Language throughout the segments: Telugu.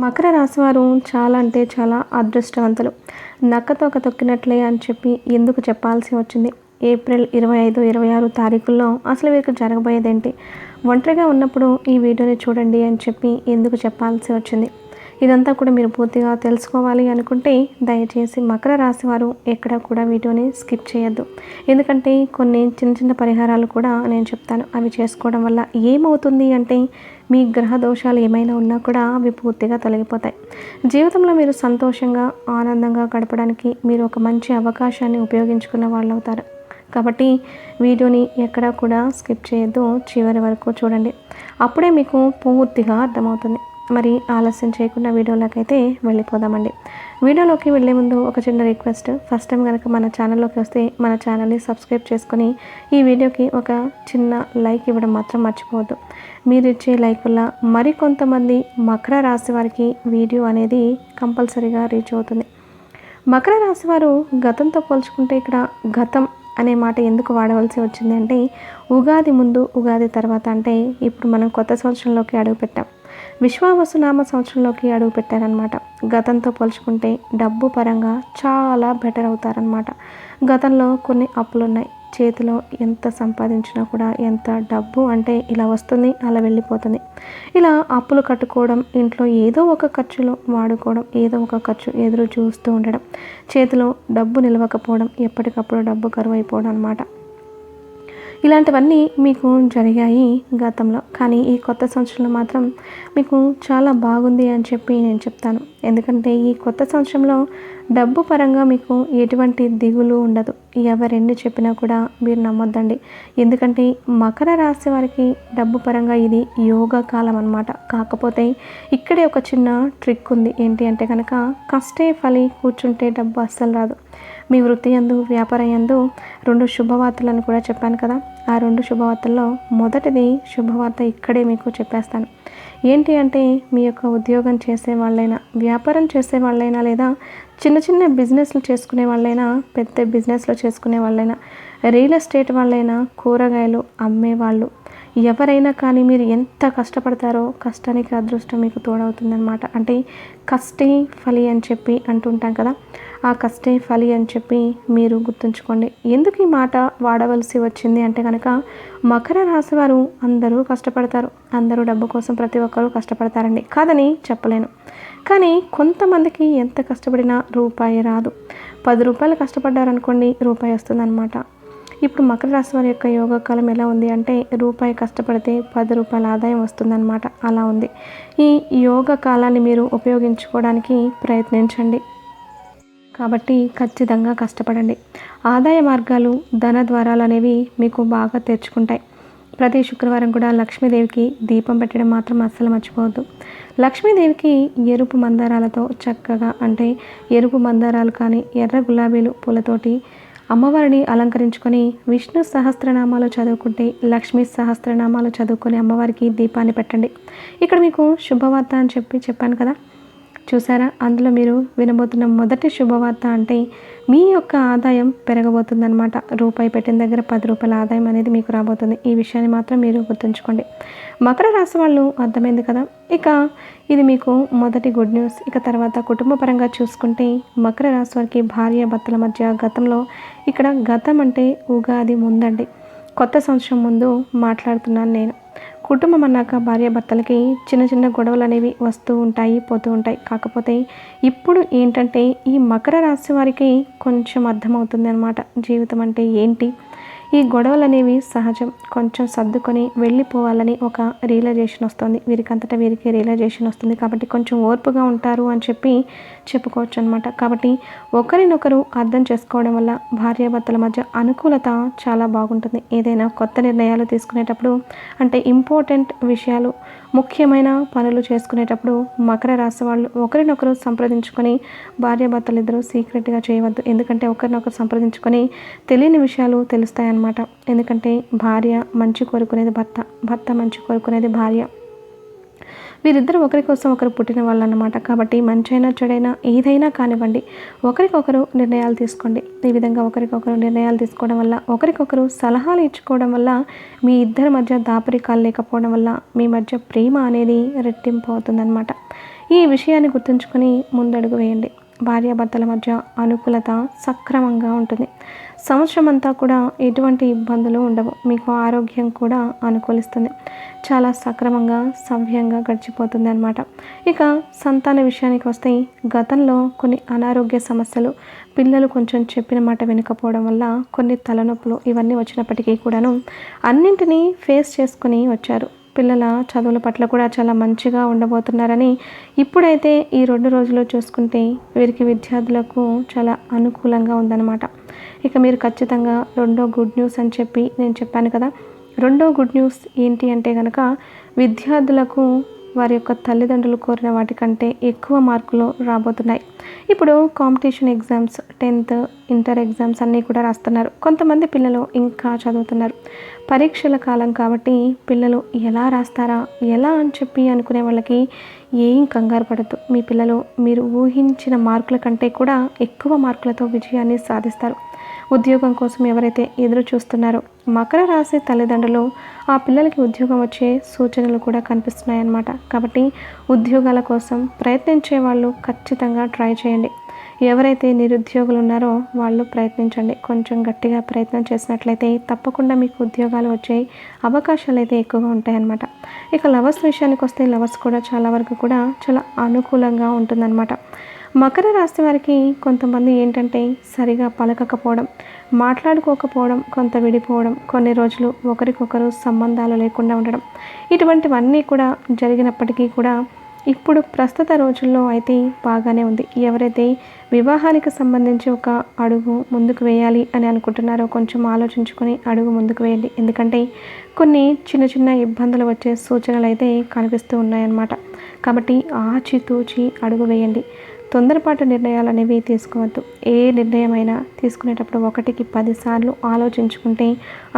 మకర రాశి వారు చాలా అంటే చాలా అదృష్టవంతులు. నక్కతోక తొక్కినట్లే అని చెప్పి ఎందుకు చెప్పాల్సి వచ్చింది? ఏప్రిల్ 25, 26 తారీఖుల్లో అసలు వీరికి జరగబోయేదేంటి? ఒంటరిగా ఉన్నప్పుడు ఈ వీడియోని చూడండి అని చెప్పి ఎందుకు చెప్పాల్సి వచ్చింది? ఇదంతా కూడా మీరు పూర్తిగా తెలుసుకోవాలి అనుకుంటే దయచేసి మకర రాశి వారు ఎక్కడ కూడా వీడియోని స్కిప్ చేయొద్దు. ఎందుకంటే కొన్ని చిన్న చిన్న పరిహారాలు కూడా నేను చెప్తాను. అవి చేసుకోవడం వల్ల ఏమవుతుంది అంటే మీ గ్రహ దోషాలు ఏమైనా ఉన్నా కూడా అవి పూర్తిగా తొలగిపోతాయి. జీవితంలో మీరు సంతోషంగా ఆనందంగా గడపడానికి మీరు ఒక మంచి అవకాశాన్ని ఉపయోగించుకున్న వాళ్ళు అవుతారు. కాబట్టి వీడియోని ఎక్కడా కూడా స్కిప్ చేయొద్దు, చివరి వరకు చూడండి. అప్పుడే మీకు పూర్తిగా అర్థమవుతుంది. మరి ఆలస్యం చేయకుండా వీడియోలోకైతే వెళ్ళిపోదామండి. వీడియోలోకి వెళ్ళే ముందు ఒక చిన్న రిక్వెస్ట్. ఫస్ట్ టైం కనుక మన ఛానల్లోకి వస్తే మన ఛానల్ని సబ్స్క్రైబ్ చేసుకొని ఈ వీడియోకి ఒక చిన్న లైక్ ఇవ్వడం మాత్రం మర్చిపోవద్దు. మీరు ఇచ్చే లైక్ వల్ల మరికొంతమంది మకర రాశి వారికి వీడియో అనేది కంపల్సరీగా రీచ్ అవుతుంది. మకర రాశి వారు గతంతో పోల్చుకుంటే ఇక్కడ గతం అనే మాట ఎందుకు వాడవలసి వచ్చింది అంటే ఉగాది ముందు ఉగాది తర్వాత అంటే ఇప్పుడు మనం కొత్త సంవత్సరంలోకి అడుగుపెట్టాం. విశ్వావసునామ సంవత్సరంలోకి అడుగు పెట్టారనమాట. గతంతో పోల్చుకుంటే డబ్బు పరంగా చాలా బెటర్ అవుతారనమాట. గతంలో కొన్ని అప్పులు ఉన్నాయి. చేతిలో ఎంత సంపాదించినా కూడా ఎంత డబ్బు అంటే ఇలా వస్తుంది అలా వెళ్ళిపోతుంది. ఇలా అప్పులు కట్టుకోవడం, ఇంట్లో ఏదో ఒక ఖర్చులో వాడుకోవడం, ఏదో ఒక ఖర్చు ఎదురు చూస్తూ ఉండడం, చేతిలో డబ్బు నిలవకపోవడం, ఎప్పటికప్పుడు డబ్బు కరువు అయిపోవడం అనమాట. ఇలాంటివన్నీ మీకు జరిగాయి గతంలో. కానీ ఈ కొత్త సంవత్సరంలో మాత్రం మీకు చాలా బాగుంది అని చెప్పి నేను చెప్తాను. ఎందుకంటే ఈ కొత్త సంవత్సరంలో డబ్బు పరంగా మీకు ఎటువంటి దిగులు ఉండదు. ఎవరెన్ని చెప్పినా కూడా మీరు నమ్మొద్దండి. ఎందుకంటే మకర రాశి వారికి డబ్బు పరంగా ఇది యోగా కాలం అన్నమాట. కాకపోతే ఇక్కడే ఒక చిన్న ట్రిక్ ఉంది. ఏంటి అంటే కనుక కష్టే ఫలి కూర్చుంటే డబ్బు అస్సలు రాదు. మీ వృత్తి యందు, వ్యాపారం యందు 2 శుభవార్తలను కూడా చెప్పాను కదా. ఆ 2 శుభవార్తల్లో మొదటిది శుభవార్త ఇక్కడే మీకు చెప్పేస్తాను. ఏంటి అంటే మీ యొక్క ఉద్యోగం చేసే వాళ్ళైనా, వ్యాపారం చేసే వాళ్ళైనా, లేదా చిన్న చిన్న బిజినెస్లు చేసుకునే వాళ్ళైనా, పెద్ద బిజినెస్లు చేసుకునే వాళ్ళైనా, రియల్ ఎస్టేట్ వాళ్ళైనా, కూరగాయలు అమ్మేవాళ్ళు ఎవరైనా కానీ మీరు ఎంత కష్టపడతారో కష్టానికి అదృష్టం మీకు తోడవుతుందన్నమాట. అంటే కష్టే ఫలి అని చెప్పి అంటుంటాం కదా. ఆ కష్టే ఫలి అని చెప్పి మీరు గుర్తుంచుకోండి. ఎందుకు ఈ మాట వాడవలసి వచ్చింది అంటే కనుక మకర రాశి వారు అందరూ కష్టపడతారు. అందరూ డబ్బు కోసం ప్రతి ఒక్కరూ కష్టపడతారండి, కాదని చెప్పలేను. కానీ కొంతమందికి ఎంత కష్టపడినా రూపాయి రాదు. 10 రూపాయలు కష్టపడ్డారనుకోండి, రూపాయి వస్తుందన్నమాట. ఇప్పుడు మకర రాశి వారి యొక్క యోగకాలం ఎలా ఉంది అంటే రూపాయి కష్టపడితే 10 రూపాయల ఆదాయం వస్తుందన్నమాట. అలా ఉంది. ఈ యోగ కాలాన్ని మీరు ఉపయోగించుకోవడానికి ప్రయత్నించండి. కాబట్టి ఖచ్చితంగా కష్టపడండి. ఆదాయ మార్గాలు, ధన ద్వారాలు అనేవి మీకు బాగా తెరుచుకుంటాయి. ప్రతి శుక్రవారం కూడా లక్ష్మీదేవికి దీపం పెట్టడం మాత్రం అస్సలు మర్చిపోవద్దు. లక్ష్మీదేవికి ఎరుపు మందారాలతో చక్కగా, అంటే ఎరుపు మందారాలు కానీ ఎర్ర గులాబీలు పూలతోటి అమ్మవారిని అలంకరించుకొని విష్ణు సహస్రనామాలు చదువుకుంటే, లక్ష్మీ సహస్రనామాలు చదువుకొని అమ్మవారికి దీపాన్ని పెట్టండి. ఇక్కడ మీకు శుభవార్త అని చెప్పాను కదా. చూసారా, అందులో మీరు వినబోతున్న మొదటి శుభవార్త అంటే మీ యొక్క ఆదాయం పెరగబోతుందన్నమాట. రూపాయి పెట్టిన దగ్గర 10 రూపాయల ఆదాయం అనేది మీకు రాబోతుంది. ఈ విషయాన్ని మాత్రం మీరు గుర్తుంచుకోండి. మకర రాశి వాళ్ళు అర్థమైంది కదా. ఇక ఇది మీకు మొదటి గుడ్ న్యూస్. ఇక తర్వాత కుటుంబ పరంగా చూసుకుంటే మకర రాశి వారికి భార్య భర్తల మధ్య గతంలో, ఇక్కడ గతం అంటే ఉగాది ముందండి, కొత్త సంవత్సరం ముందు మాట్లాడుతున్నాను నేను. కుటుంబం అన్నాక భార్యాభర్తలకి చిన్న చిన్న గొడవలు అనేవి వస్తూ ఉంటాయి, పోతూ ఉంటాయి. కాకపోతే ఇప్పుడు ఏంటంటే ఈ మకర రాశి వారికి కొంచెం అర్థమవుతుంది అన్నమాట, జీవితం అంటే ఏంటి. ఈ గొడవలు అనేవి సహజం. కొంచెం సర్దుకొని వెళ్ళిపోవాలని ఒక రియలైజేషన్ వస్తుంది. వీరికంతటా వీరికి రియలైజేషన్ వస్తుంది. కాబట్టి కొంచెం ఓర్పుగా ఉంటారు అని చెప్పి చెప్పుకోవచ్చు అనమాట. కాబట్టి ఒకరినొకరు అర్థం చేసుకోవడం వల్ల భార్యాభర్తల మధ్య అనుకూలత చాలా బాగుంటుంది. ఏదైనా కొత్త నిర్ణయాలు తీసుకునేటప్పుడు, అంటే ఇంపార్టెంట్ విషయాలు, ముఖ్యమైన పనులు చేసుకునేటప్పుడు మకర రాశి వాళ్ళు ఒకరినొకరు సంప్రదించుకొని, భార్యాభర్తలు ఇద్దరు సీక్రెట్గా చేయవద్దు. ఎందుకంటే ఒకరినొకరు సంప్రదించుకొని తెలియని విషయాలు తెలుస్తాయన్నమాట. ఎందుకంటే భార్య మంచి కోరుకునేది భర్త, భర్త మంచి కోరుకునేది భార్య. వీరిద్దరూ ఒకరి కోసం ఒకరు పుట్టిన వాళ్ళు అన్నమాట. కాబట్టి మంచైనా చెడైనా ఏదైనా కానివ్వండి, ఒకరికొకరు నిర్ణయాలు తీసుకోండి. ఈ విధంగా ఒకరికొకరు నిర్ణయాలు తీసుకోవడం వల్ల, ఒకరికొకరు సలహాలు ఇచ్చుకోవడం వల్ల, మీ ఇద్దరి మధ్య దాపరికాలు లేకపోవడం వల్ల మీ మధ్య ప్రేమ అనేది రెట్టింపు అవుతుందన్నమాట. ఈ విషయాన్ని గుర్తుంచుకొని ముందడుగు వేయండి. భార్యాభర్తల మధ్య అనుకూలత సక్రమంగా ఉంటుంది. సంవత్సరం అంతా కూడా ఎటువంటి ఇబ్బందులు ఉండవు. మీకు ఆరోగ్యం కూడా అనుకూలిస్తుంది. చాలా సక్రమంగా సవ్యంగా గడిచిపోతుంది అన్నమాట. ఇక సంతాన విషయానికి వస్తే గతంలో కొన్ని అనారోగ్య సమస్యలు, పిల్లలు కొంచెం చెప్పిన మాట వినకపోవడం వల్ల కొన్ని తలనొప్పులు ఇవన్నీ వచ్చినప్పటికీ కూడాను అన్నింటినీ ఫేస్ చేసుకుని వచ్చారు. పిల్లల చదువుల పట్ల కూడా చాలా మంచిగా ఉండబోతున్నారని ఇప్పుడైతే ఈ 2 రోజుల్లో చూసుకుంటే వీరికి విద్యార్థులకు చాలా అనుకూలంగా ఉందన్నమాట. ఇక మీరు ఖచ్చితంగా రెండో గుడ్ న్యూస్ అని చెప్పి నేను చెప్పాను కదా. రెండో గుడ్ న్యూస్ ఏంటి అంటే కనుక విద్యార్థులకు వారి యొక్క తల్లిదండ్రులు కోరిన వాటికంటే ఎక్కువ మార్కులు రాబోతున్నాయి. ఇప్పుడు competition exams 10th inter exams అన్నీ కూడా రాస్తున్నారు. కొంతమంది పిల్లలు ఇంకా చదువుతున్నారు. పరీక్షల కాలం కాబట్టి పిల్లలు ఎలా రాస్తారా ఎలా అని చెప్పి అనుకునే వాళ్ళకి ఏం కంగారు పడద్దు. మీ పిల్లలు మీరు ఊహించిన మార్కుల కంటే కూడా ఎక్కువ మార్కులతో విజయాన్ని సాధిస్తారు. ఉద్యోగం కోసం ఎవరైతే ఎదురు చూస్తున్నారో మకర రాశి తల్లిదండ్రులు ఆ పిల్లలకి ఉద్యోగం వచ్చే సూచనలు కూడా కనిపిస్తున్నాయన్నమాట. కాబట్టి ఉద్యోగాల కోసం ప్రయత్నించే వాళ్ళు ఖచ్చితంగా ట్రై చేయండి. ఎవరైతే నిరుద్యోగులు ఉన్నారో వాళ్ళు ప్రయత్నించండి. కొంచెం గట్టిగా ప్రయత్నం చేసినట్లయితే తప్పకుండా మీకు ఉద్యోగాలు వచ్చే అవకాశాలు అయితే ఎక్కువగా ఉంటాయన్నమాట. ఇక లవర్స్ విషయానికి వస్తే లవర్స్ కూడా చాలా వరకు కూడా చాలా అనుకూలంగా ఉంటుందన్నమాట. మకర రాశి వారికి కొంతమంది ఏంటంటే సరిగా పలకకపోవడం, మాట్లాడుకోకపోవడం, కొంత విడిపోవడం, కొన్ని రోజులు ఒకరికొకరు సంబంధాలు లేకుండా ఉండడం, ఇటువంటివన్నీ కూడా జరిగినప్పటికీ కూడా ఇప్పుడు ప్రస్తుత రోజుల్లో అయితే బాగానే ఉంది. ఎవరైతే వివాహానికి సంబంధించి ఒక అడుగు ముందుకు వేయాలి అని అనుకుంటున్నారో కొంచెం ఆలోచించుకొని అడుగు ముందుకు వేయండి. ఎందుకంటే కొన్ని చిన్న చిన్న ఇబ్బందులు వచ్చే సూచనలు అయితే కనిపిస్తూ ఉన్నాయన్నమాట. కాబట్టి ఆచితూచి అడుగు వేయండి. తొందరపాటు నిర్ణయాలు అనేవి తీసుకోవద్దు. ఏ నిర్ణయమైనా తీసుకునేటప్పుడు 1కి 10 సార్లు ఆలోచించుకుంటే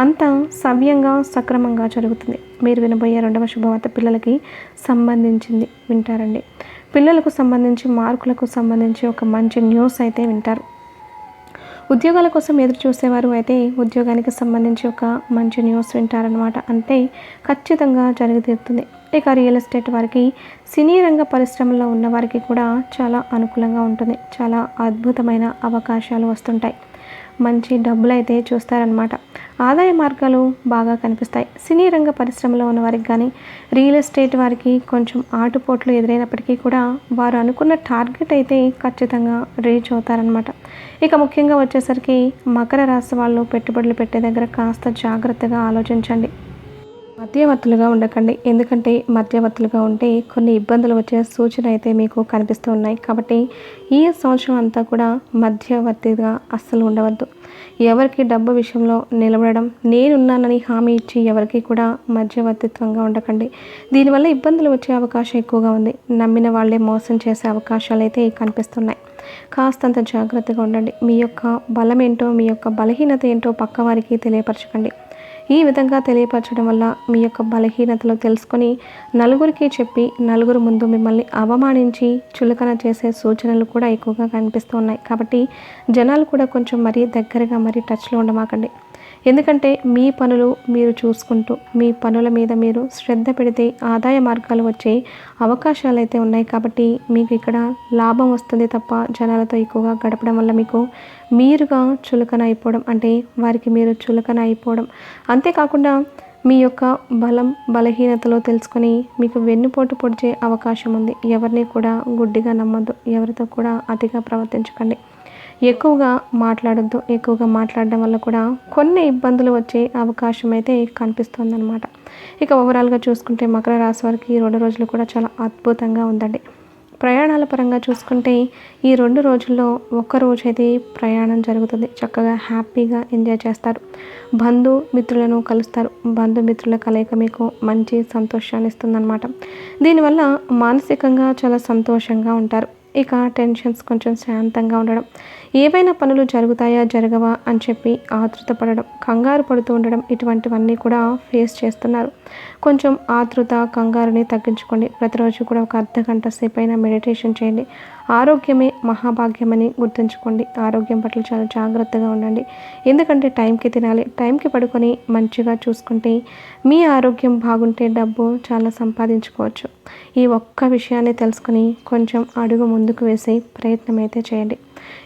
అంతా సవ్యంగా సక్రమంగా జరుగుతుంది. మీరు వినబోయే రెండవ శుభవార్త పిల్లలకి సంబంధించింది వింటారండి. పిల్లలకు సంబంధించి మార్కులకు సంబంధించి ఒక మంచి న్యూస్ అయితే వింటారు. ఉద్యోగాల కోసం ఎదురు చూసేవారు అయితే ఉద్యోగానికి సంబంధించి ఒక మంచి న్యూస్ వింటారనమాట. అంటే ఖచ్చితంగా జరిగి తీరుతుంది. ఇక రియల్ ఎస్టేట్ వారికి, సినీ రంగ పరిశ్రమలో ఉన్న వారికి కూడా చాలా అనుకూలంగా ఉంటుంది. చాలా అద్భుతమైన అవకాశాలు వస్తుంటాయి. మంచి డబ్బులు అయితే చూస్తారనమాట. ఆదాయ మార్గాలు బాగా కనిపిస్తాయి. సినీ రంగ పరిశ్రమలో ఉన్న వారికి కానీ రియల్ ఎస్టేట్ వారికి కొంచెం ఆటుపోట్లు ఎదురైనప్పటికీ కూడా వారు అనుకున్న టార్గెట్ అయితే ఖచ్చితంగా రీచ్ అవుతారనమాట. ఇక ముఖ్యంగా వచ్చేసరికి మకర రాశి వాళ్ళు పెట్టుబడులు పెట్టే దగ్గర కాస్త జాగ్రత్తగా ఆలోచించండి. మధ్యవర్తులుగా ఉండకండి. ఎందుకంటే మధ్యవర్తులుగా ఉంటే కొన్ని ఇబ్బందులు వచ్చే సూచన అయితే మీకు కనిపిస్తూ ఉన్నాయి. కాబట్టి ఈ సంవత్సరం అంతా కూడా మధ్యవర్తిగా అస్సలు ఉండవద్దు. ఎవరికి డబ్బు విషయంలో నిలబడడం, నేనున్నానని హామీ ఇచ్చి ఎవరికి కూడా మధ్యవర్తిత్వంగా ఉండకండి. దీనివల్ల ఇబ్బందులు వచ్చే అవకాశం ఎక్కువగా ఉంది. నమ్మిన వాళ్ళే మోసం చేసే అవకాశాలు అయితే కనిపిస్తున్నాయి. కాస్తంత జాగ్రత్తగా ఉండండి. మీ యొక్క బలం ఏంటో, మీ యొక్క బలహీనత ఏంటో పక్కవారికి తెలియపరచకండి. ఈ విధంగా తెలియపరచడం వల్ల మీ యొక్క బలహీనతలు తెలుసుకొని నలుగురికి చెప్పి నలుగురు ముందు మిమ్మల్ని అవమానించి చులకన చేసే సూచనలు కూడా ఎక్కువగా కనిపిస్తూ ఉన్నాయి. కాబట్టి జనాలు కూడా కొంచెం మరీ దగ్గరగా మరీ టచ్లో ఉండమాకండి. ఎందుకంటే మీ పనులు మీరు చూసుకుంటూ మీ పనుల మీద మీరు శ్రద్ధ పెడితే ఆదాయ మార్గాలు వచ్చే అవకాశాలు అయితే ఉన్నాయి. కాబట్టి మీకు ఇక్కడ లాభం వస్తుంది తప్ప జనాలతో ఎక్కువగా గడపడం వల్ల మీకు మీరుగా చులకన అయిపోవడం, అంటే వారికి మీరు చులకన అయిపోవడం, అంతేకాకుండా మీ యొక్క బలహీనతలో తెలుసుకొని మీకు వెన్నుపోటు పొడిచే అవకాశం ఉంది. ఎవరిని కూడా గుడ్డిగా నమ్మొద్దు. ఎవరితో కూడా అతిగా ప్రవర్తించకండి. ఎక్కువగా మాట్లాడొద్దు. ఎక్కువగా మాట్లాడడం వల్ల కూడా కొన్ని ఇబ్బందులు వచ్చే అవకాశం అయితే కనిపిస్తుందన్నమాట. ఇక ఓవరాల్గా చూసుకుంటే మకర రాశి వారికి ఈ 2 రోజులు కూడా చాలా అద్భుతంగా ఉందండి. ప్రయాణాల పరంగా చూసుకుంటే ఈ 2 రోజుల్లో ఒక రోజు అయితే ప్రయాణం జరుగుతుంది. చక్కగా హ్యాపీగా ఎంజాయ్ చేస్తారు. బంధుమిత్రులను కలుస్తారు. బంధుమిత్రుల కలయిక మీకు మంచి సంతోషాన్ని ఇస్తుందన్నమాట. దీనివల్ల మానసికంగా చాలా సంతోషంగా ఉంటారు. ఇక టెన్షన్స్ కొంచెం శాంతంగా ఉండడం, ఏవైనా పనులు జరుగుతాయా జరగవా అని చెప్పి ఆతృత పడడం, కంగారు పడుతూ ఉండడం, ఇటువంటివన్నీ కూడా ఫేస్ చేస్తున్నారు. కొంచెం ఆతృత కంగారుని తగ్గించుకోండి. ప్రతిరోజు కూడా ఒక అర్ధగంట సేపు అయినా మెడిటేషన్ చేయండి. ఆరోగ్యమే మహాభాగ్యమని గుర్తుంచుకోండి. ఆరోగ్యం పట్ల చాలా జాగ్రత్తగా ఉండండి. ఎందుకంటే టైంకి తినాలి, టైంకి పడుకొని మంచిగా చూసుకుంటే మీ ఆరోగ్యం బాగుంటే డబ్బు చాలా సంపాదించుకోవచ్చు. ఈ ఒక్క విషయాన్ని తెలుసుకుని కొంచెం అడుగు ముందుకు వేసే ప్రయత్నం అయితే చేయండి.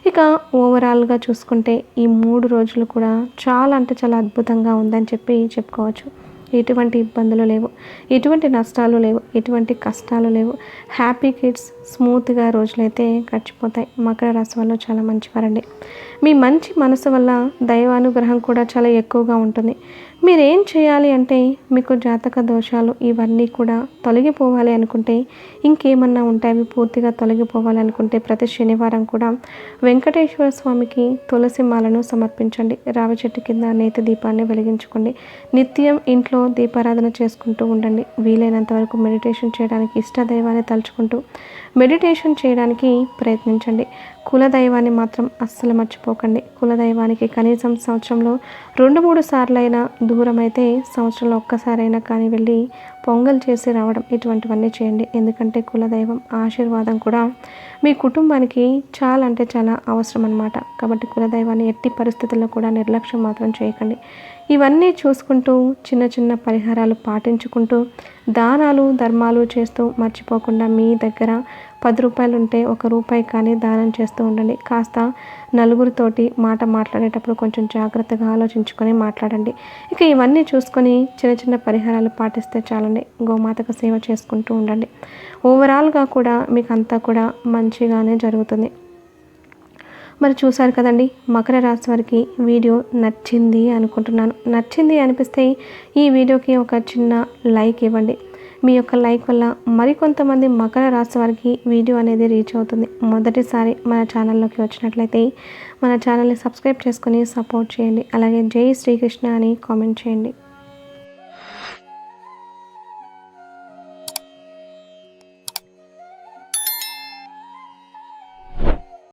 ఇక ఓవరాల్గా చూసుకుంటే ఈ 3 రోజులు కూడా చాలా అంటే చాలా అద్భుతంగా ఉందని చెప్పుకోవచ్చు. ఎటువంటి ఇబ్బందులు లేవు, ఎటువంటి నష్టాలు లేవు, ఎటువంటి కష్టాలు లేవు. హ్యాపీ కిడ్స్ స్మూత్గా రోజులైతే గడిచిపోతాయి. మకర రాశి వాళ్ళు చాలా మంచివారండి. మీ మంచి మనసు వల్ల దైవానుగ్రహం కూడా చాలా ఎక్కువగా ఉంటుంది. మీరేం చేయాలి అంటే మీకు జాతక దోషాలు ఇవన్నీ కూడా తొలగిపోవాలి అనుకుంటే, ఇంకేమన్నా ఉంటాయి అవి పూర్తిగా తొలగిపోవాలి అనుకుంటే ప్రతి శనివారం కూడా వెంకటేశ్వర స్వామికి తులసి మాలను సమర్పించండి. రావి చెట్టు కింద నేతి దీపాన్ని వెలిగించుకోండి. నిత్యం ఇంట్లో దీపారాధన చేసుకుంటూ ఉండండి. వీలైనంత వరకు మెడిటేషన్ చేయడానికి ఇష్టదైవాన్ని తలుచుకుంటూ మెడిటేషన్ చేయడానికి ప్రయత్నించండి. కులదైవాన్ని మాత్రం అస్సలు మర్చిపోకండి. కులదైవానికి కనీసం సంవత్సరంలో 2-3 సార్లైనా, దూరం అయితే సంవత్సరంలో ఒక్కసారైనా కానీ వెళ్ళి పొంగల్ చేసి రావడం ఇటువంటివన్నీ చేయండి. ఎందుకంటే కులదైవం ఆశీర్వాదం కూడా మీ కుటుంబానికి చాలా అంటే చాలా అవసరం అన్నమాట. కాబట్టి కులదైవాన్ని ఎట్టి పరిస్థితుల్లో కూడా నిర్లక్ష్యం మాత్రం చేయకండి. ఇవన్నీ చూసుకుంటూ చిన్న చిన్న పరిహారాలు పాటించుకుంటూ దానాలు ధర్మాలు చేస్తూ మర్చిపోకుండా మీ దగ్గర 10 రూపాయలు ఉంటే 1 రూపాయి కానీ దానం చేస్తూ ఉండండి. కాస్త నలుగురితోటి మాట్లాడేటప్పుడు కొంచెం జాగ్రత్తగా ఆలోచించుకొని మాట్లాడండి. ఇక ఇవన్నీ చూసుకొని చిన్న చిన్న పరిహారాలు పాటిస్తే చాలండి. గోమాతకు సేవ చేసుకుంటూ ఉండండి. ఓవరాల్గా కూడా మీకు అంతా కూడా మంచిగానే జరుగుతుంది. మరి చూసారు కదండి, మకర రాశి వారికి వీడియో నచ్చింది అనుకుంటున్నాను. నచ్చింది అనిపిస్తే ఈ వీడియోకి ఒక చిన్న లైక్ ఇవ్వండి. మీ యొక్క లైక్ వల్ల మరికొంతమంది మకర రాశి వారికి వీడియో అనేది రీచ్ అవుతుంది. మొదటిసారి మన ఛానల్లోకి వచ్చినట్లయితే మన ఛానల్ని సబ్స్క్రైబ్ చేసుకొని సపోర్ట్ చేయండి. అలాగే జై శ్రీకృష్ణ అని కామెంట్ చేయండి.